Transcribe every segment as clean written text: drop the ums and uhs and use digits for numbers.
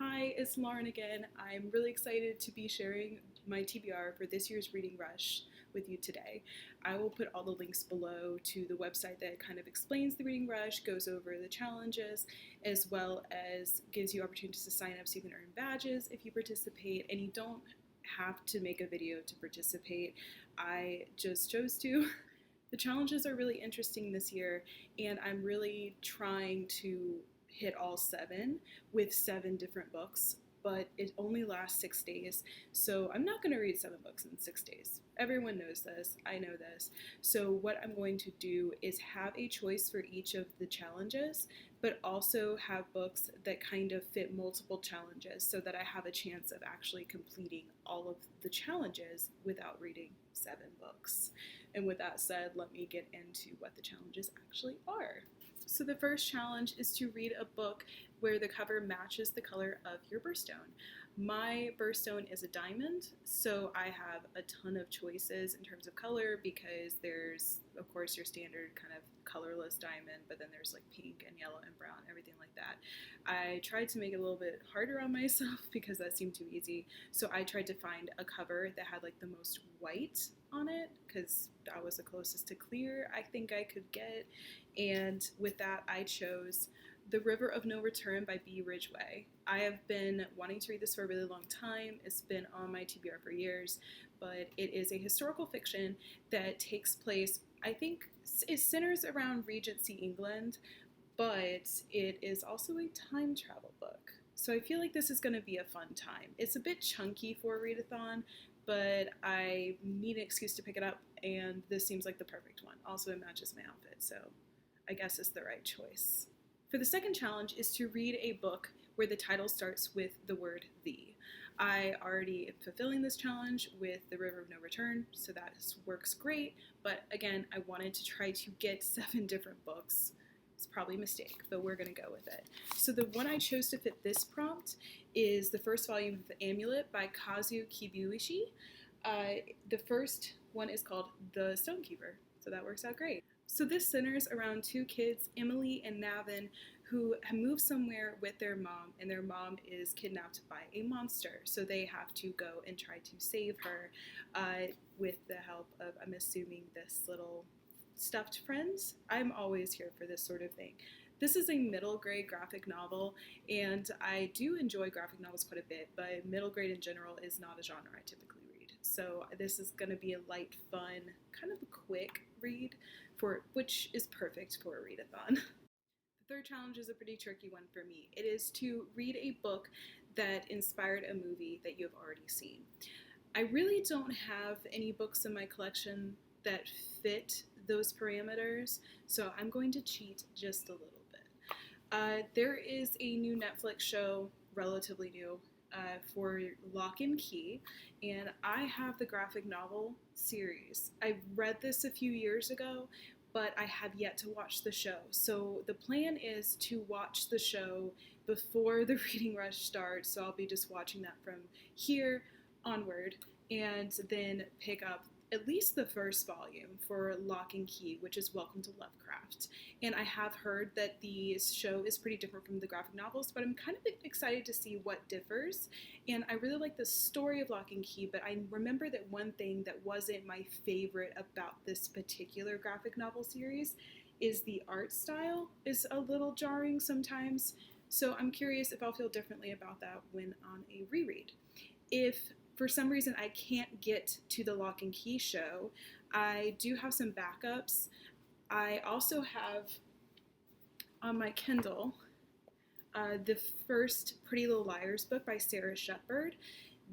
Hi, it's Lauren again. I'm really excited to be sharing my TBR for this year's Reading Rush with you today. I will put all the links below to the website that kind of explains the Reading Rush, goes over the challenges, as well as gives you opportunities to sign up so you can earn badges if you participate, and you don't have to make a video to participate. I just chose to. The challenges are really interesting this year, and I'm really trying to hit all seven with 7 different books, but it only lasts 6 days. So I'm not going to read 7 books in 6 days. Everyone knows this. I know this. So what I'm going to do is have a choice for each of the challenges, but also have books that kind of fit multiple challenges so that I have a chance of actually completing all of the challenges without reading 7 books. And with that said, let me get into what the challenges actually are. So the first challenge is to read a book where the cover matches the color of your birthstone. My birthstone is a diamond, so I have a ton of choices in terms of color because there's, of course, your standard kind of colorless diamond, but then there's like pink and yellow and brown, everything like that. I tried to make it a little bit harder on myself because that seemed too easy, so I tried to find a cover that had like the most white on it because that was the closest to clear I think I could get, and with that I chose The River of No Return by Ridgway. I have been wanting to read this for a really long time. It's been on my TBR for years, but it is a historical fiction that takes place, I think it centers around Regency England, but it is also a time travel book. So I feel like this is going to be a fun time. It's a bit chunky for a readathon, but I need an excuse to pick it up, and this seems like the perfect one. Also, it matches my outfit, so I guess it's the right choice. For the second challenge is to read a book where the title starts with the word "the." I already am fulfilling this challenge with The River of No Return, so that works great, but again, I wanted to try to get 7 different books. It's probably a mistake, but we're going to go with it. So the one I chose to fit this prompt is the first volume of The Amulet by Kazu Kibuishi. The first one is called The Stonekeeper, so that works out great. So this centers around 2 kids, Emily and Navin, who have moved somewhere with their mom, and their mom is kidnapped by a monster. So they have to go and try to save her with the help of, I'm assuming, this little stuffed friends. I'm always here for this sort of thing. This is a middle grade graphic novel, and I do enjoy graphic novels quite a bit, but middle grade in general is not a genre I typically read. So this is going to be a light, fun, kind of a quick read, which is perfect for a readathon. The third challenge is a pretty tricky one for me. It is to read a book that inspired a movie that you have already seen. I really don't have any books in my collection that fit those parameters, so I'm going to cheat just a little bit. There is a new Netflix show, relatively new, for Locke and Key, and I have the graphic novel series. I read this a few years ago, but I have yet to watch the show. So the plan is to watch the show before the Reading Rush starts, so I'll be just watching that from here onward, and then pick up at least the first volume for Locke and Key, which is Welcome to Lovecraft. And I have heard that the show is pretty different from the graphic novels, but I'm kind of excited to see what differs. And I really like the story of Locke and Key, but I remember that one thing that wasn't my favorite about this particular graphic novel series is the art style is a little jarring sometimes. So I'm curious if I'll feel differently about that when on a reread. If for some reason I can't get to the Locke and Key show, I do have some backups. I also have on my Kindle the first Pretty Little Liars book by Sara Shephard.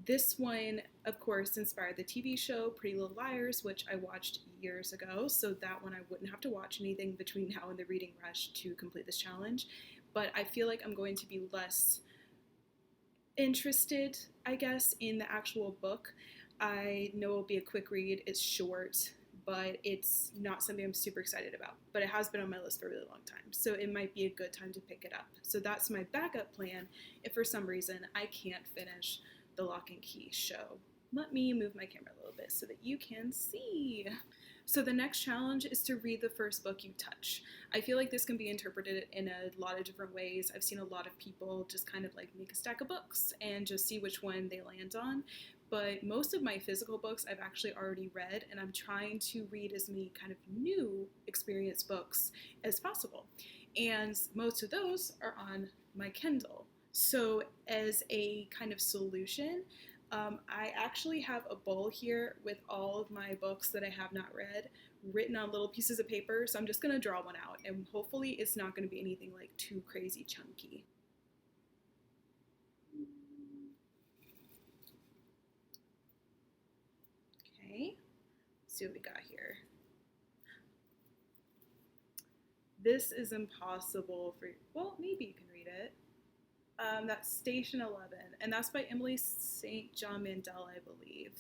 This one, of course, inspired the TV show Pretty Little Liars, which I watched years ago, so that one I wouldn't have to watch anything between now and the Reading Rush to complete this challenge. But I feel like I'm going to be less interested, I guess, in the actual book. I know it'll be a quick read, it's short, but it's not something I'm super excited about. But it has been on my list for a really long time, so it might be a good time to pick it up. So that's my backup plan if for some reason I can't finish the Locke and Key show Let me move my camera a little bit so that you can see. So the next challenge is to read the first book you touch. I feel like this can be interpreted in a lot of different ways. I've seen a lot of people just kind of like make a stack of books and just see which one they land on. But most of my physical books I've actually already read, and I'm trying to read as many kind of new experience books as possible. And most of those are on my Kindle. So as a kind of solution, I actually have a bowl here with all of my books that I have not read written on little pieces of paper. So I'm just going to draw one out, and hopefully it's not going to be anything like too crazy chunky. Okay, let's see what we got here. This is impossible for, well, maybe you can read it. That's Station 11, and that's by Emily St. John Mandel, I believe.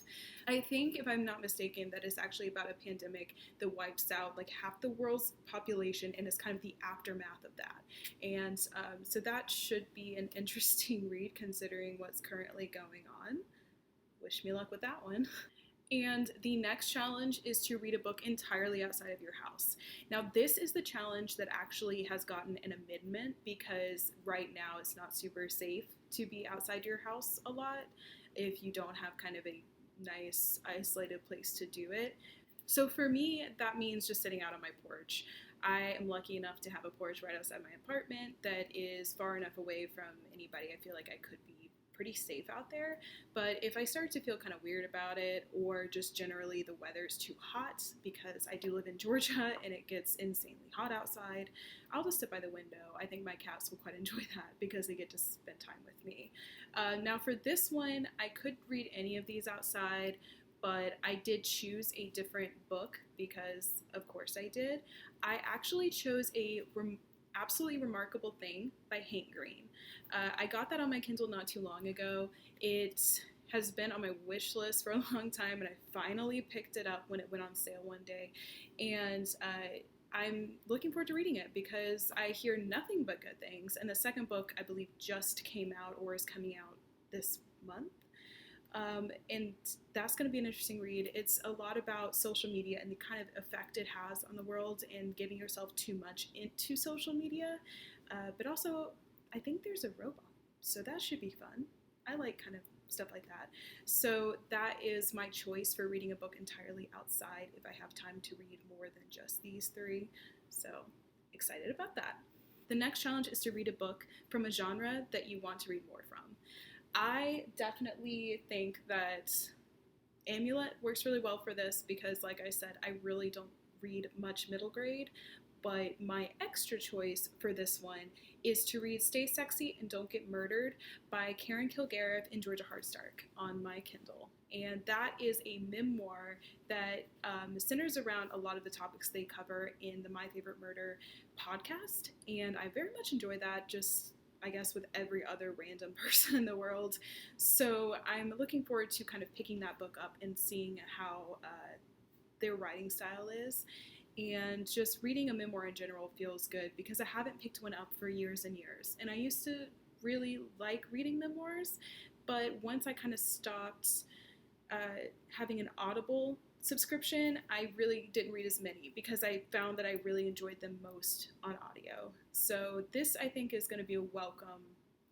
I think, if I'm not mistaken, that is actually about a pandemic that wipes out like half the world's population, and is kind of the aftermath of that. And so that should be an interesting read considering what's currently going on. Wish me luck with that one. And the next challenge is to read a book entirely outside of your house. Now, this is the challenge that actually has gotten an amendment because right now it's not super safe to be outside your house a lot if you don't have kind of a nice isolated place to do it. So for me, that means just sitting out on my porch. I am lucky enough to have a porch right outside my apartment that is far enough away from anybody. I feel like I could be pretty safe out there, but if I start to feel kind of weird about it, or just generally the weather's too hot, because I do live in Georgia and it gets insanely hot outside, I'll just sit by the window. I think my cats will quite enjoy that because they get to spend time with me. Now for this one, I could read any of these outside, but I did choose a different book because of course I did. I actually chose a Absolutely Remarkable Thing by Hank Green. I got that on my Kindle not too long ago. It has been on my wish list for a long time, and I finally picked it up when it went on sale one day. And I'm looking forward to reading it because I hear nothing but good things. And the second book, I believe, just came out or is coming out this month. And that's going to be an interesting read. It's a lot about social media and the kind of effect it has on the world and giving yourself too much into social media. But also, I think there's a robot, so that should be fun. I like kind of stuff like that. So that is my choice for reading a book entirely outside if I have time to read more than just these three. So excited about that. The next challenge is to read a book from a genre that you want to read more from. I definitely think that Amulet works really well for this because, like I said, I really don't read much middle grade, but my extra choice for this one is to read Stay Sexy and Don't Get Murdered by Karen Kilgariff and Georgia Hardstark on my Kindle. And that is a memoir that centers around a lot of the topics they cover in the My Favorite Murder podcast, and I very much enjoy that, just I guess with every other random person in the world. So I'm looking forward to kind of picking that book up and seeing how their writing style is. And just reading a memoir in general feels good because I haven't picked one up for years and years. And I used to really like reading memoirs, but once I kind of stopped having an Audible subscription, I really didn't read as many because I found that I really enjoyed them most on audio. So this, I think, is going to be a welcome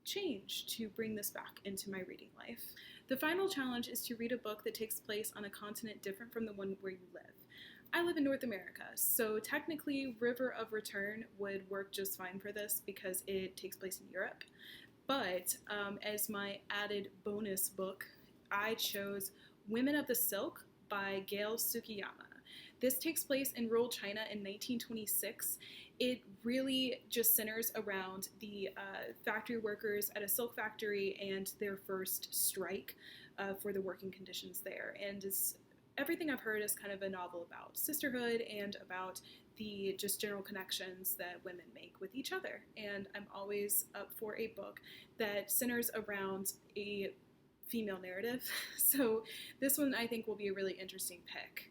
change to bring this back into my reading life. The final challenge is to read a book that takes place on a continent different from the one where you live. I live in North America, so technically River of Return would work just fine for this because it takes place in Europe. But as my added bonus book, I chose Women of the Silk by Gail Tsukiyama. This takes place in rural China in 1926. It really just centers around the factory workers at a silk factory and their first strike for the working conditions there. And everything I've heard is kind of a novel about sisterhood and about the just general connections that women make with each other. And I'm always up for a book that centers around a female narrative. So this one I think will be a really interesting pick.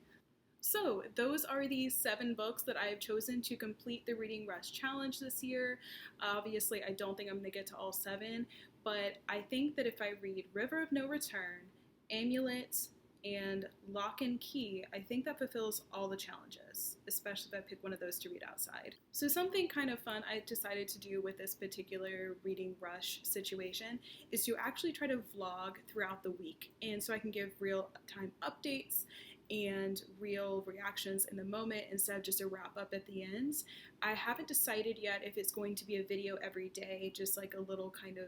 So those are the 7 books that I have chosen to complete the Reading Rush Challenge this year. Obviously, I don't think I'm going to get to all 7, but I think that if I read River of No Return Amulet, and Lock and Key, I think that fulfills all the challenges, especially if I pick one of those to read outside. So something kind of fun I decided to do with this particular reading rush situation is to actually try to vlog throughout the week. And so I can give real time updates and real reactions in the moment instead of just a wrap up at the end. I haven't decided yet if it's going to be a video every day, just like a little kind of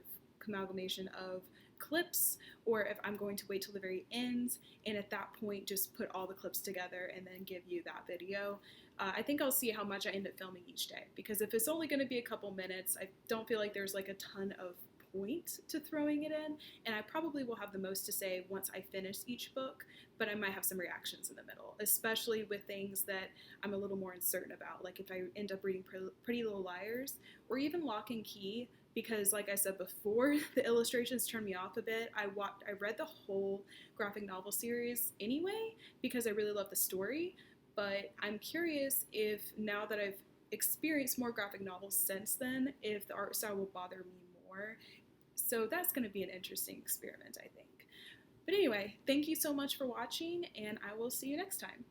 amalgamation of clips, or if I'm going to wait till the very end and at that point just put all the clips together and then give you that video. I think I'll see how much I end up filming each day, because if it's only going to be a couple minutes, I don't feel like there's like a ton of point to throwing it in, and I probably will have the most to say once I finish each book, but I might have some reactions in the middle, especially with things that I'm a little more uncertain about, like if I end up reading Pretty Little Liars or even Lock and Key, because like I said before, the illustrations turned me off a bit. I read the whole graphic novel series anyway because I really love the story, but I'm curious if now that I've experienced more graphic novels since then, if the art style will bother me more. So that's going to be an interesting experiment, I think. But anyway, thank you so much for watching, and I will see you next time.